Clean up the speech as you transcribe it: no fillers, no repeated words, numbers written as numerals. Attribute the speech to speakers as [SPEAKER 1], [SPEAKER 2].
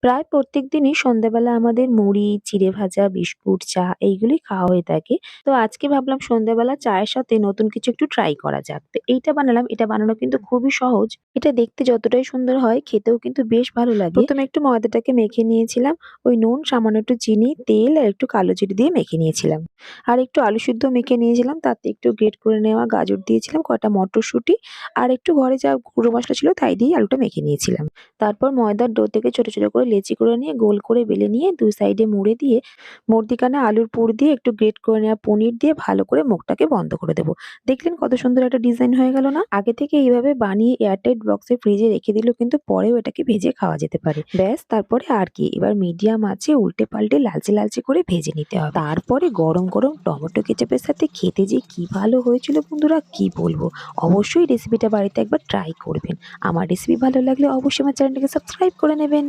[SPEAKER 1] প্রায় প্রত্যেকদিনই সন্ধ্যাবেলা আমাদের মুড়ি, চিড়ে ভাজা, বিস্কুট, চা এইগুলোই খাওয়া হয়ে থাকে। তো আজকে ভাবলাম সন্ধ্যাবেলা চায়ের সাথে নতুন কিছু একটু ট্রাই করা যাক। তো এইটা বানালাম। এটা বানানো কিন্তু খুবই সহজ। এটা দেখতে যতটাই সুন্দর হয় খেতেও কিন্তু বেশ ভালো লাগে। ১ম এ একটু ময়দাটাকে মেখে নিয়েছিলাম। ওই নুন, সামান্য একটু চিনি, তেল আর একটু কালো জিরে দিয়ে মেখে নিয়েছিলাম। আর একটু আলু সিদ্ধ মেখে নিয়েছিলাম। তাতে একটু গ্রেট করে নেওয়া গাজর দিয়েছিলাম, কটা মটরশুঁটি আর একটু ঘরে যা গুঁড়ো মসলা ছিল তাই দিয়েই আলুটা মেখে নিয়েছিলাম। তারপর ময়দার ডো থেকে ছোট, ছোট করে লেচি করে নিয়ে গোল করে বেলে নিয়ে ২ সাইডে মুড়ে দিয়ে মধ্যিখানে আলুর পুর দিয়ে একটু গ্রেট করে নেওয়া পনির দিয়ে ভালো করে মুখটাকে বন্ধ করে দেব। দেখলেন কত সুন্দর একটা ডিজাইন হয়ে গেল না? আগে থেকে এইভাবে বানিয়ে এয়ারটাইট বক্সে ফ্রিজে রেখে দিলেও কিন্তু পরেও এটাকে ভেজে খাওয়া যেতে পারে। ব্যাস তারপরে আর কি? এবার মিডিয়াম আঁচে উল্টে পাল্টে লালচে, লালচে করে ভেজে নিতে হবে। তারপরে গরম, গরম টমেটো কেচাপের সাথে খেতে যে কি ভালো হয়েছিল বন্ধুরা কি বলবো। অবশ্যই রেসিপিটা বাড়িতে একবার ট্রাই করবেন। আমার রেসিপি ভালো লাগলে অবশ্যই আমার চ্যানেলটাকে সাবস্ক্রাইব করে নেবেন।